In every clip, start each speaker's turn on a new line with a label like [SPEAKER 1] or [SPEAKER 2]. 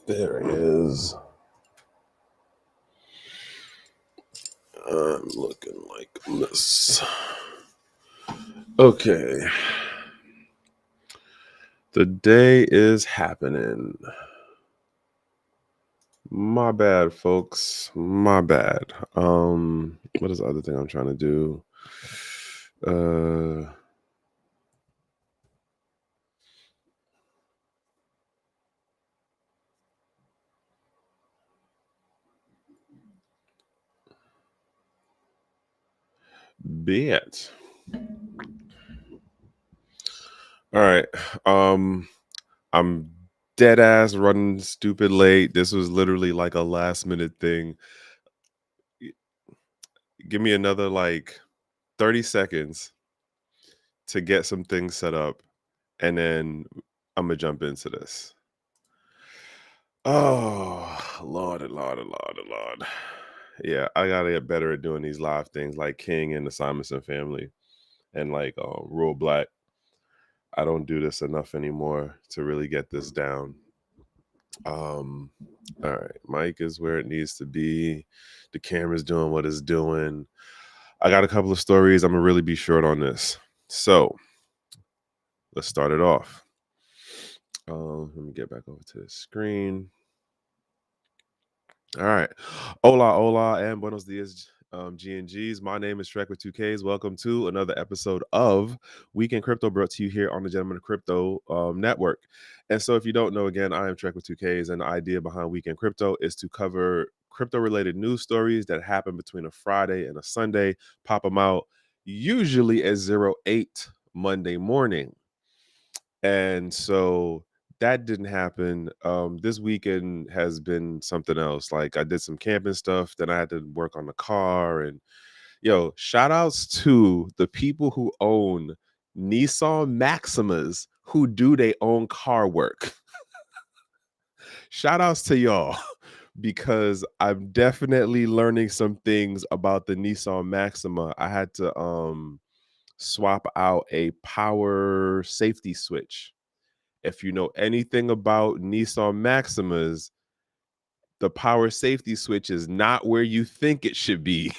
[SPEAKER 1] There he is. I'm looking like this. Okay. The day is happening. My bad, folks. My bad. What is the other thing I'm trying to do? Bet. All right. I'm dead ass running stupid late. This was literally like a last minute thing. Give me another like 30 seconds to get some things set up, and then I'm gonna jump into this. Oh, Lord. Yeah, I gotta get better at doing these live things like King and the Simonson family and like Rural Black. I don't do this enough anymore to really get this down. All right, mic is where it needs to be. The camera's doing what it's doing. I got a couple of stories. I'm gonna really be short on this. So let's start it off. Let me get back over to the screen. All right. Hola, and buenos dias, GnGs. My name is Trekkw2ks. Welcome to another episode of Weekend Crypto, brought to you here on the Gentleman of Crypto Network. And so if you don't know, again, I am Trekkw2ks, and the idea behind Weekend Crypto is to cover crypto-related news stories that happen between a Friday and a Sunday, pop them out, usually at 08 Monday morning. And so that didn't happen. This weekend has been something else. Like I did some camping stuff, then I had to work on the car. And shout outs to the people who own Nissan Maximas who do their own car work. Shout outs to y'all, because I'm definitely learning some things about the Nissan Maxima. I had to swap out a power safety switch. If you know anything about Nissan Maximas, the power safety switch is not where you think it should be.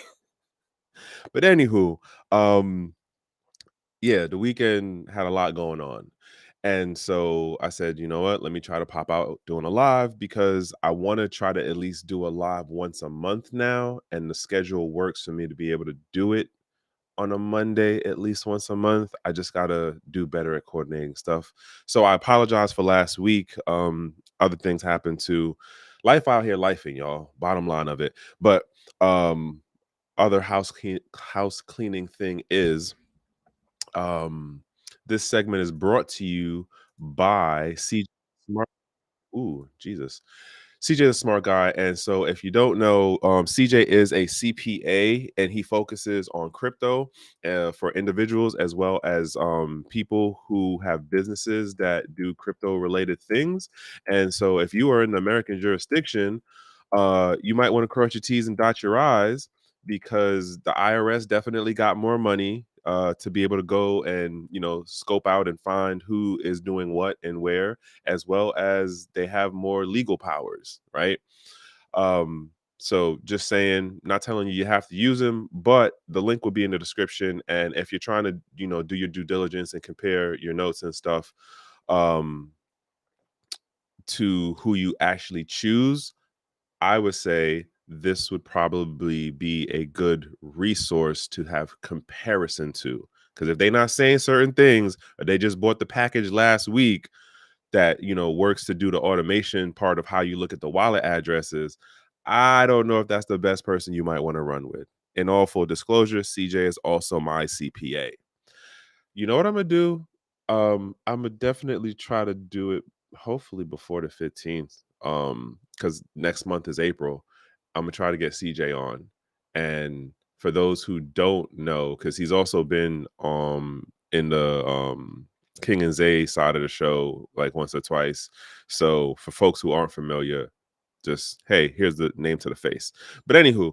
[SPEAKER 1] But anywho, the weekend had a lot going on. And so I said, you know what, let me try to pop out doing a live, because I want to try to at least do a live once a month now. And the schedule works for me to be able to do it on a Monday at least once a month. I just gotta do better at coordinating stuff. So I apologize for last week. Other things happened too. Life out here, lifing, y'all. Bottom line of it. But other house cleaning thing is this segment is brought to you by CJ Smart. Ooh, Jesus. CJ is a smart guy. And so if you don't know, CJ is a CPA, and he focuses on crypto for individuals as well as people who have businesses that do crypto related things. And so if you are in the American jurisdiction, you might want to cross your T's and dot your I's, because the IRS definitely got more money to be able to go and scope out and find who is doing what and where, as well as they have more legal powers, right? So just saying, not telling you have to use them, but the link will be in the description. And if you're trying to do your due diligence and compare your notes and stuff to who you actually choose, I would say this would probably be a good resource to have comparison to. Because if they're not saying certain things, or they just bought the package last week that works to do the automation part of how you look at the wallet addresses, I don't know if that's the best person you might want to run with. In all full disclosure, CJ is also my CPA. You know what I'm gonna do? I'm gonna definitely try to do it hopefully before the 15th. Because next month is April. I'm gonna try to get CJ on. And for those who don't know, because he's also been in the King and Zay side of the show like once or twice. So for folks who aren't familiar, just hey, here's the name to the face. But anywho,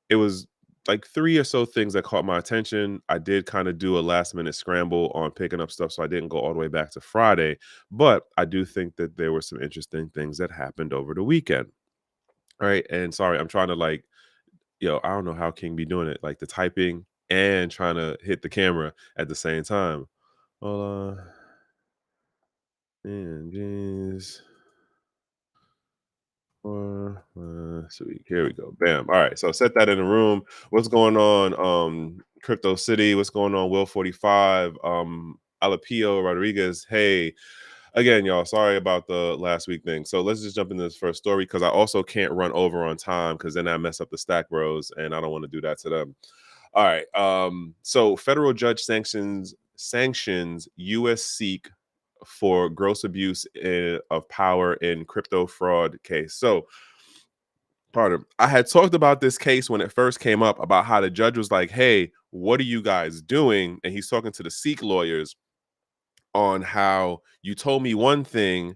[SPEAKER 1] it was like 3 or so things that caught my attention. I did kind of do a last minute scramble on picking up stuff, so I didn't go all the way back to Friday. But I do think that there were some interesting things that happened over the weekend. All right. And sorry, I'm trying to like, I don't know how King be doing it, like the typing and trying to hit the camera at the same time. Hold on. GnGs. Sweet. Here we go. Bam. All right. So set that in the room. What's going on? Crypto City. What's going on? Will 45. Alapio Rodriguez. Hey, again, y'all. Sorry about the last week thing. So let's just jump into this first story because I also can't run over on time because then I mess up the stack bros and I don't want to do that to them. All right. So federal judge sanctions U.S. Sikh for gross abuse of power in crypto fraud case. So, pardon, I had talked about this case when it first came up about how the judge was like, "Hey, what are you guys doing?" And he's talking to the Sikh lawyers on how you told me one thing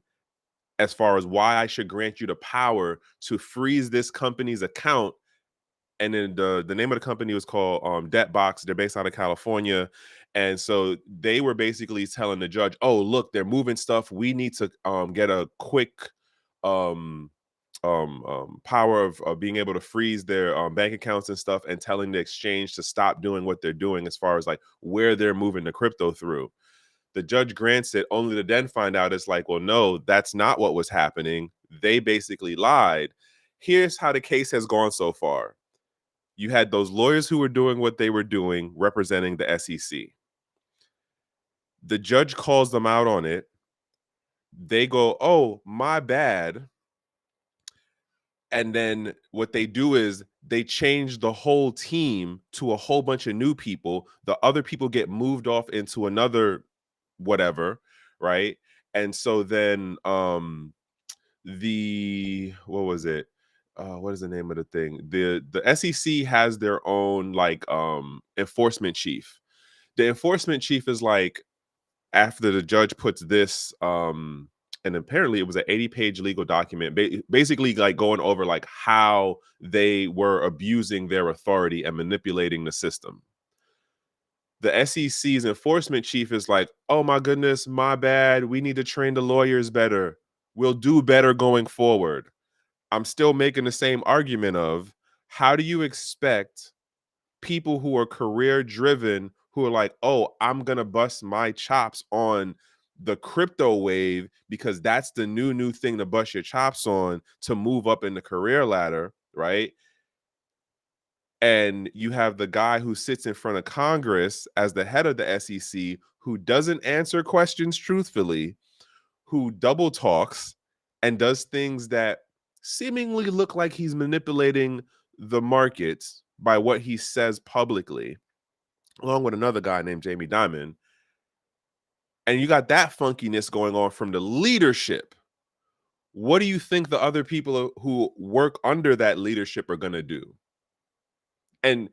[SPEAKER 1] as far as why I should grant you the power to freeze this company's account. And then the name of the company was called Debtbox. They're based out of California. And so they were basically telling the judge, oh, look, they're moving stuff. We need to get a quick um, power of being able to freeze their bank accounts and stuff, and telling the exchange to stop doing what they're doing as far as like where they're moving the crypto through. The judge grants it only to then find out it's like, well, no, that's not what was happening. They basically lied. Here's how the case has gone so far. You had those lawyers who were doing what they were doing, representing the SEC. The judge calls them out on it. They go, oh, my bad. And then what they do is they change the whole team to a whole bunch of new people. The other people get moved off into another whatever, right? And so then what was it? What is the name of the thing? The SEC has their own like enforcement chief. The enforcement chief is like, after the judge puts this and apparently it was an 80-page legal document basically like going over like how they were abusing their authority and manipulating the system. The SEC's enforcement chief is like, oh my goodness, my bad, we need to train the lawyers better, we'll do better going forward. I'm still making the same argument of, how do you expect people who are career driven, who are like, oh, I'm going to bust my chops on the crypto wave because that's the new thing to bust your chops on to move up in the career ladder, right? And you have the guy who sits in front of Congress as the head of the SEC who doesn't answer questions truthfully, who double talks and does things that seemingly look like he's manipulating the markets by what he says publicly, along with another guy named Jamie Dimon. And you got that funkiness going on from the leadership. What do you think the other people who work under that leadership are going to do? And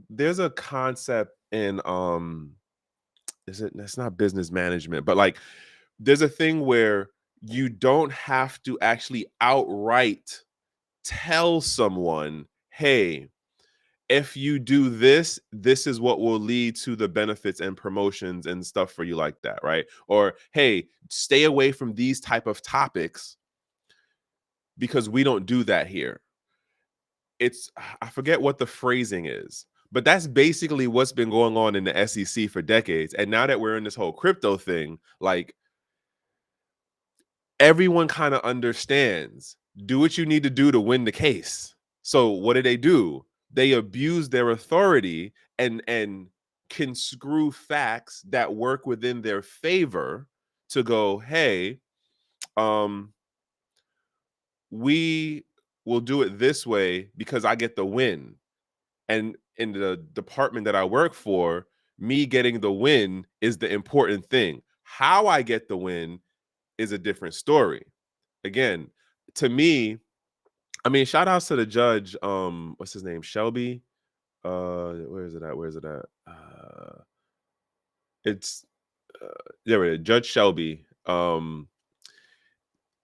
[SPEAKER 1] there's a concept in it's not business management, but like there's a thing where you don't have to actually outright tell someone, hey, if you do this, this is what will lead to the benefits and promotions and stuff for you like that, right? Or, hey, stay away from these type of topics because we don't do that here. I forget what the phrasing is, but that's basically what's been going on in the SEC for decades. And now that we're in this whole crypto thing, like everyone kind of understands, do what you need to do to win the case. So what do? They abuse their authority and can screw facts that work within their favor to go, hey, we will do it this way because I get the win. And in the department that I work for, me getting the win is the important thing. How I get the win is a different story. Again, to me, I mean, shout outs to the judge. What's his name? Shelby. Where is it at? It's Judge Shelby.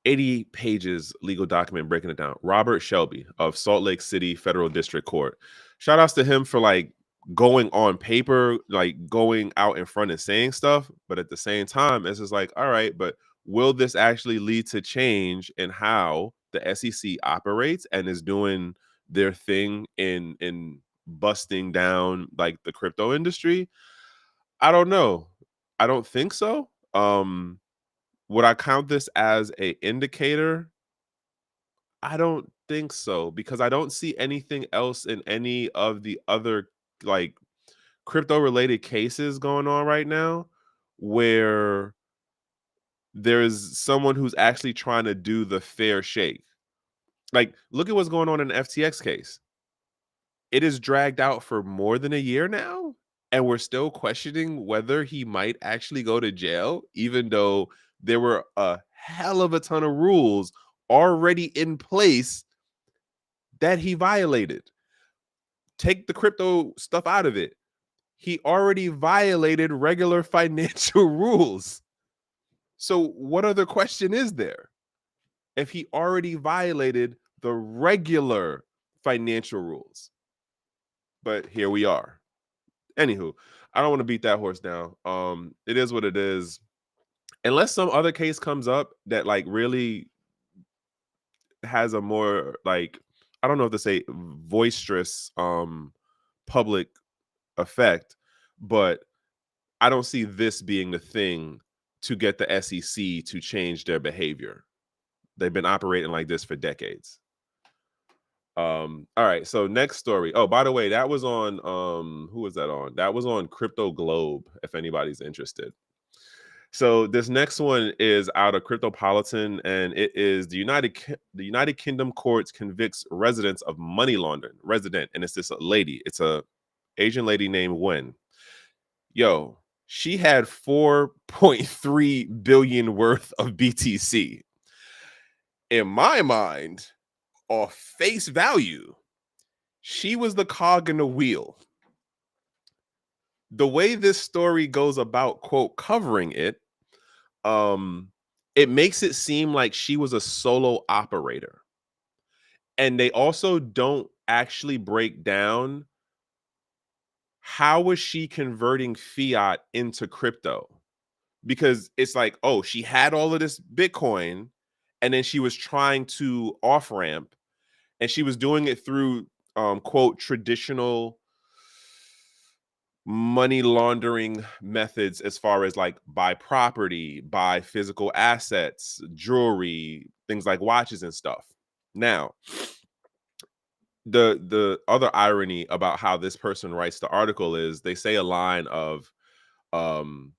[SPEAKER 1] 80 pages legal document breaking it down. Robert Shelby of Salt Lake City Federal District Court. Shout outs to him for like going on paper, like going out in front and saying stuff. But at the same time, it's just like, all right, but will this actually lead to change in how the SEC operates and is doing their thing in busting down like the crypto industry? I don't know. I don't think so. Would I count this as a indicator? I don't think so, because I don't see anything else in any of the other like crypto related cases going on right now where there's someone who's actually trying to do the fair shake. Like, look at what's going on in the FTX case. It is dragged out for more than a year now, and we're still questioning whether he might actually go to jail, even though there were a hell of a ton of rules already in place that he violated. Take the crypto stuff out of it. He already violated regular financial rules. So what other question is there? If he already violated the regular financial rules. But here we are. Anywho, I don't want to beat that horse down. It is what it is. Unless some other case comes up that like really has a more like, I don't know if to say boisterous public effect, but I don't see this being the thing to get the SEC to change their behavior. They've been operating like this for decades. All right, so next story. Oh, by the way, that was on who was that on? That was on Crypto Globe, if anybody's interested. So this next one is out of Cryptopolitan, and it is the United Kingdom courts convicts residents of money laundering. And it's this lady. It's a Asian lady named Wen. Yo, she had 4.3 billion worth of BTC. In my mind, off face value, she was the cog in the wheel. The way this story goes about, quote, covering it, it makes it seem like she was a solo operator. And they also don't actually break down how was she converting fiat into crypto? Because it's like, oh, she had all of this Bitcoin and then she was trying to off ramp, and she was doing it through quote traditional money laundering methods, as far as like buy property, buy physical assets, jewelry, things like watches and stuff. Now, the other irony about how this person writes the article is they say a line of um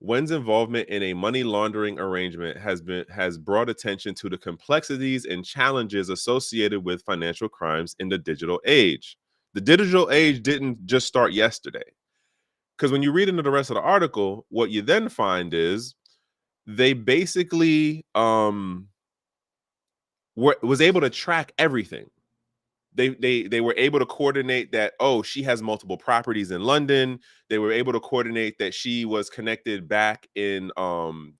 [SPEAKER 1] Wen's involvement in a money laundering arrangement has brought attention to the complexities and challenges associated with financial crimes in the digital age. The digital age didn't just start yesterday. Because when you read into the rest of the article, what you then find is they basically was able to track everything. They were able to coordinate that, oh, she has multiple properties in London. They were able to coordinate that she was connected back in to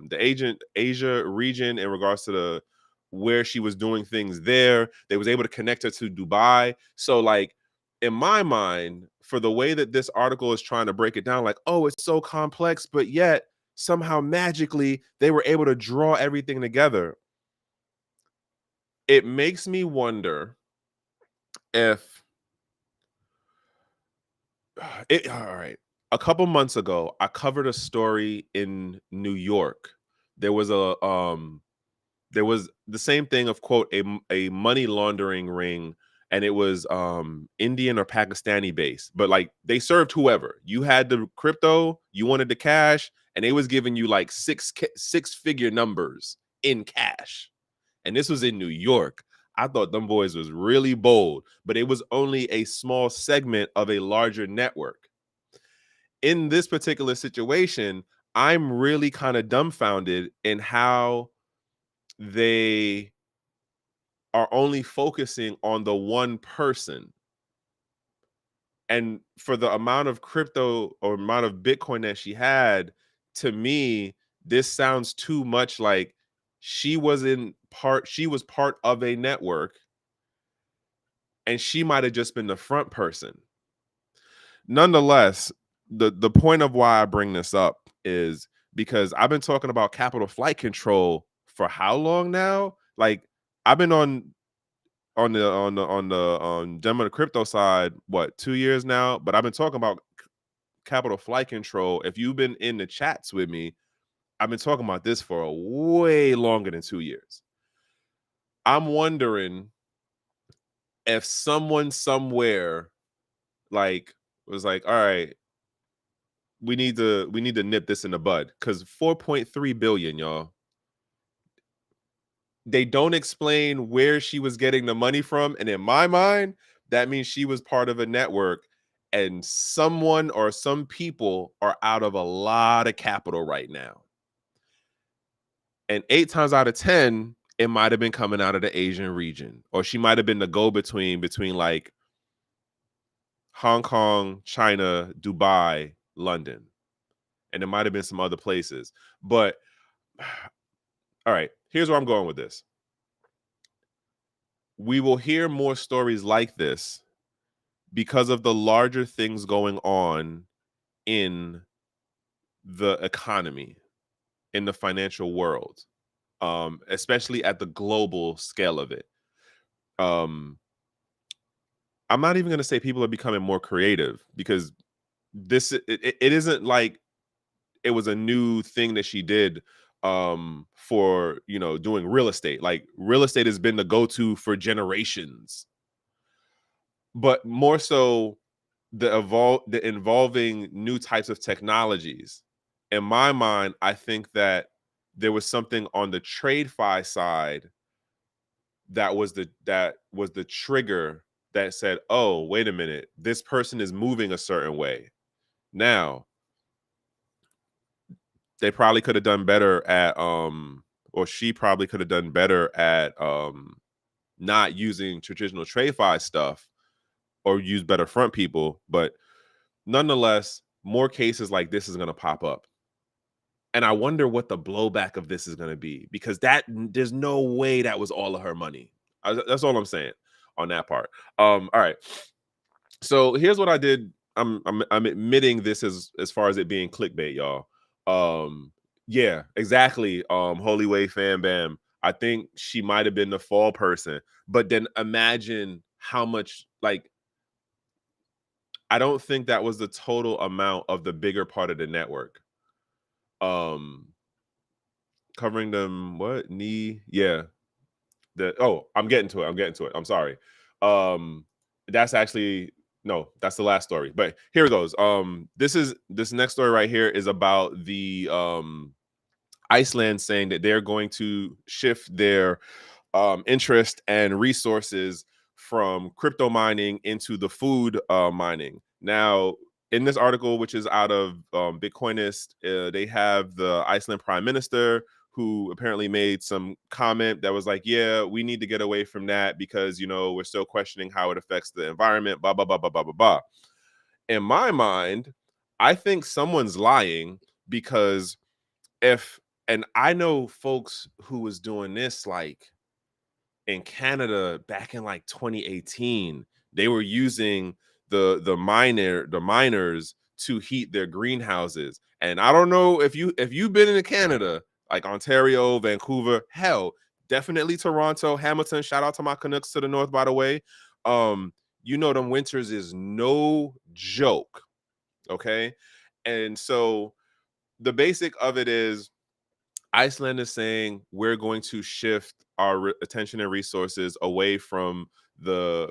[SPEAKER 1] the Asia region in regards to the where she was doing things there. They was able to connect her to Dubai. So like in my mind, for the way that this article is trying to break it down, like, oh, it's so complex, but yet somehow magically they were able to draw everything together. It makes me wonder if all right. A couple months ago, I covered a story in New York. There was there was the same thing of quote a money laundering ring, and it was Indian or Pakistani based, but like they served whoever. You had the crypto, you wanted the cash, and they was giving you like six figure numbers in cash. And this was in New York. I thought them boys was really bold, but it was only a small segment of a larger network. In this particular situation, I'm really kind of dumbfounded in how they are only focusing on the one person. And for the amount of crypto or amount of Bitcoin that she had, to me, this sounds too much like she was part of a network, and she might have just been the front person. Nonetheless, the point of why I bring this up is because I've been talking about capital flight control for how long now? Like, I've been on Gem of the crypto side, what, 2 years now? But I've been talking about capital flight control. If you've been in the chats with me, I've been talking about this for a way longer than 2 years. I'm wondering if someone somewhere like was like, all right, we need to nip this in the bud, because 4.3 billion, y'all. They don't explain where she was getting the money from, and in my mind, that means she was part of a network, and someone or some people are out of a lot of capital right now. And 8 times out of 10, it might have been coming out of the Asian region, or she might have been the go-between between like Hong Kong, China, Dubai, London, and there might have been some other places. But all right, here's where I'm going with this. We will hear more stories like this because of the larger things going on in the economy, in the financial world, especially at the global scale of it. I'm not even going to say people are becoming more creative, because it isn't like it was a new thing that she did for, doing real estate. Like, real estate has been the go-to for generations, but more so the involving new types of technologies. In my mind, I think that there was something on the TradeFi side that was the trigger that said, oh, wait a minute, this person is moving a certain way. Now, they probably could have done better at or she probably could have done better at not using traditional TradeFi stuff, or use better front people. But nonetheless, more cases like this is going to pop up. And I wonder what the blowback of this is going to be, because there's no way that was all of her money. That's all I'm saying on that part. All right. So here's what I did. I'm admitting this as far as it being clickbait, y'all. Yeah, exactly. Holy Way Fan Bam. I think she might have been the fall person, but then imagine how much, like, I don't think that was the total amount of the bigger part of the network. Covering them, what? Knee? Yeah. I'm getting to it. I'm sorry. That's actually, no, that's the last story. But here it goes. This next story right here is about the Iceland saying that they're going to shift their interest and resources from crypto mining into the food mining. Now, in this article, which is out of Bitcoinist, they have the Iceland Prime Minister, who apparently made some comment that was like, yeah, we need to get away from that because, we're still questioning how it affects the environment, blah, blah, blah, blah, blah, blah, blah. In my mind, I think someone's lying, because and I know folks who was doing this, like, in Canada back in like 2018. They were using the miners to heat their greenhouses. And I don't know if you've been in Canada, like Ontario, Vancouver, hell, definitely Toronto, Hamilton. Shout out to my Canucks to the north, by the way. Them winters is no joke. Okay. And so the basic of it is, Iceland is saying we're going to shift our attention and resources away from the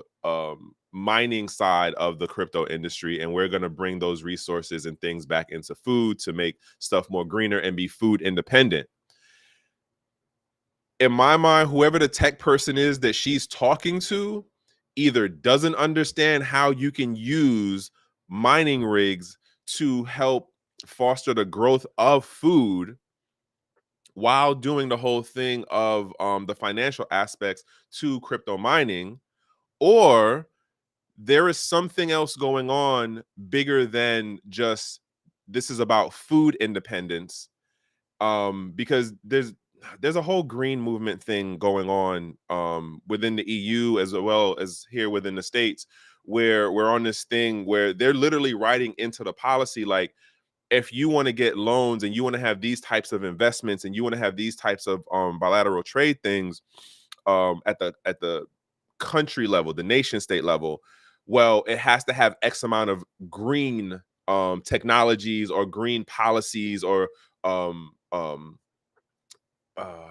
[SPEAKER 1] mining side of the crypto industry, and we're going to bring those resources and things back into food to make stuff more greener and be food independent. In my mind, whoever the tech person is that she's talking to either doesn't understand how you can use mining rigs to help foster the growth of food while doing the whole thing of the financial aspects to crypto mining, or there is something else going on bigger than just this is about food independence. Because there's a whole green movement thing going on within the EU as well as here within the States, where we're on this thing where they're literally writing into the policy like, if you want to get loans and you want to have these types of investments and you want to have these types of bilateral trade things at the country level, the nation state level, well, it has to have X amount of green technologies or green policies or um, um,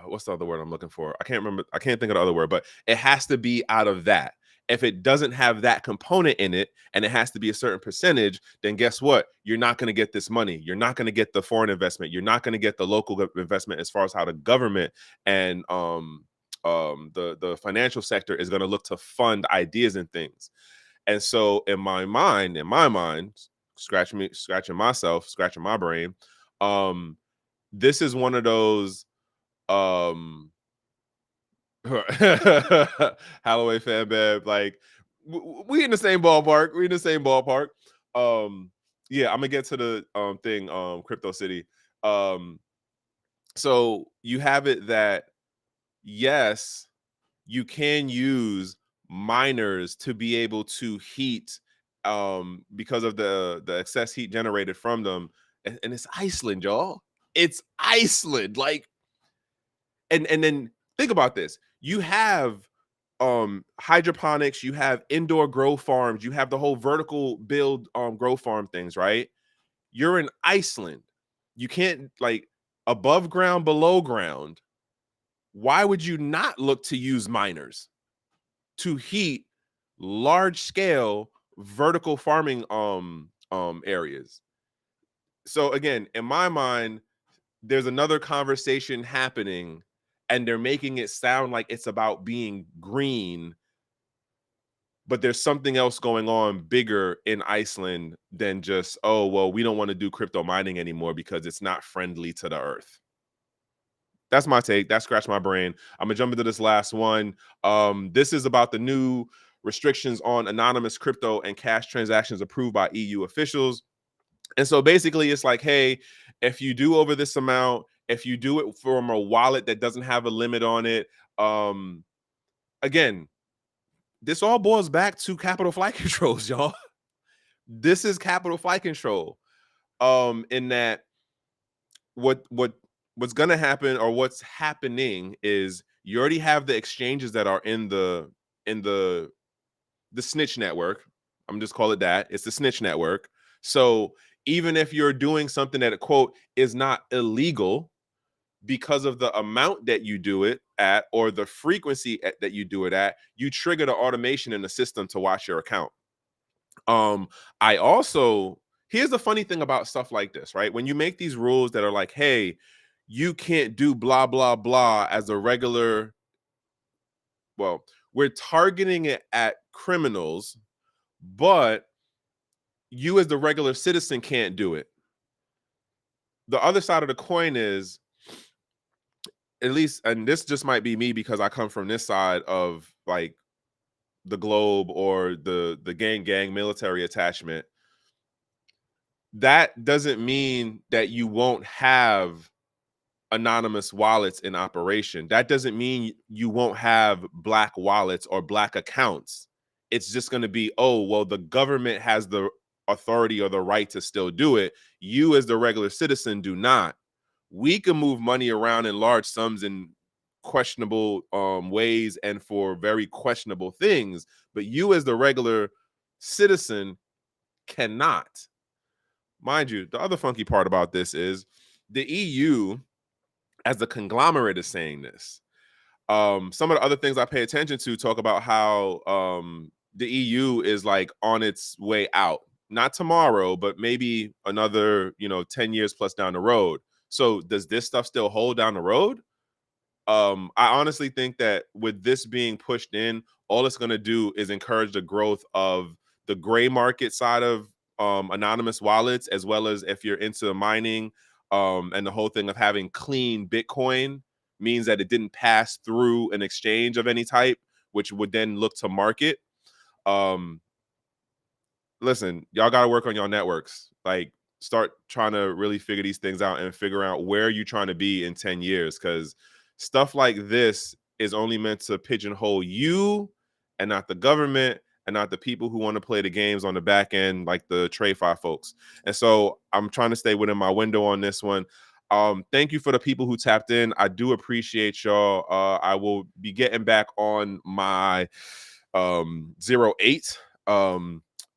[SPEAKER 1] what's the other word I'm looking for? I can't remember. I can't think of the other word, but it has to be out of that. If it doesn't have that component in it and it has to be a certain percentage, then guess what? You're not going to get this money. You're not going to get the foreign investment. You're not going to get the local investment as far as how the government and the financial sector is going to look to fund ideas and things. And so in my mind, scratching myself, scratching my brain, this is one of those um Holloway fan bab, like we in the same ballpark. We in the same ballpark. Um, yeah, I'm gonna get to the thing, Crypto City. Um, so you have it that yes, you can use miners to be able to heat because of the excess heat generated from them. And it's Iceland, y'all. It's Iceland. Like, and then think about this. You have hydroponics, you have indoor grow farms, you have the whole vertical build grow farm things, right? You're in Iceland. You can't, like, above ground, below ground. Why would you not look to use miners to heat large scale vertical farming areas? So again, in my mind, there's another conversation happening and they're making it sound like it's about being green, but there's something else going on bigger in Iceland than just, oh, well, we don't want to do crypto mining anymore because it's not friendly to the earth. That's my take. That scratched my brain. I'm gonna jump into this last one. This is about the new restrictions on anonymous crypto and cash transactions approved by EU officials. And so basically, it's like, hey, if you do over this amount, if you do it from a wallet that doesn't have a limit on it, again, this all boils back to capital flight controls, y'all. This is capital flight control. In that what's gonna happen or what's happening is you already have the exchanges that are in the snitch network. I'm just call it that. It's the snitch network. So even if you're doing something that, quote, is not illegal, because of the amount that you do it at or the frequency that you do it at, you trigger the automation in the system to watch your account. I also, here's the funny thing about stuff like this, right? When you make these rules that are like, hey, you can't do blah blah blah as a regular, well, we're targeting it at criminals, but you as the regular citizen can't do it. The other side of the coin is, at least, and this just might be me because I come from this side of like the globe or the gang military attachment. That doesn't mean that you won't have anonymous wallets in operation. That doesn't mean you won't have black wallets or black accounts. It's just going to be, oh, well, the government has the authority or the right to still do it. You as the regular citizen do not. We can move money around in large sums in questionable ways and for very questionable things, but you as the regular citizen cannot. Mind you, the other funky part about this is the EU as the conglomerate is saying this. Some of the other things I pay attention to talk about how the EU is like on its way out. Not tomorrow, but maybe another, 10 years plus down the road. So does this stuff still hold down the road? I honestly think that with this being pushed in, all it's going to do is encourage the growth of the gray market side of anonymous wallets, as well as if you're into mining and the whole thing of having clean Bitcoin means that it didn't pass through an exchange of any type, which would then look to market. Um, Listen, y'all got to work on your networks. Like, start trying to really figure these things out and figure out where you're trying to be in 10 years. Because stuff like this is only meant to pigeonhole you and not the government and not the people who want to play the games on the back end, like the Trekkw2ks folks. And so I'm trying to stay within my window on this one. Thank you for the people who tapped in. I do appreciate y'all. I will be getting back on my 08.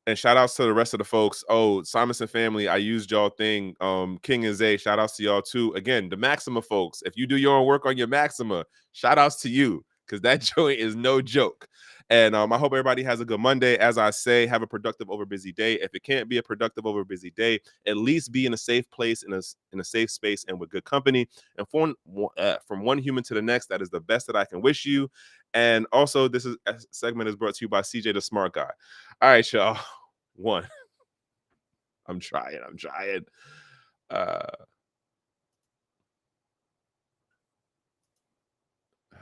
[SPEAKER 1] And shout outs to the rest of the folks. Oh, Simonson family, I used y'all thing. King and Zay, shout outs to y'all too. Again, the Maxima folks, if you do your own work on your Maxima, shout outs to you, because that joint is no joke. And I hope everybody has a good Monday. As I say, have a productive over busy day. If it can't be a productive over busy day, at least be in a safe place, in a safe space, and with good company. And from one human to the next, that is the best that I can wish you. And also, this segment is brought to you by CJ the Smart Guy. All right, y'all. One. I'm trying.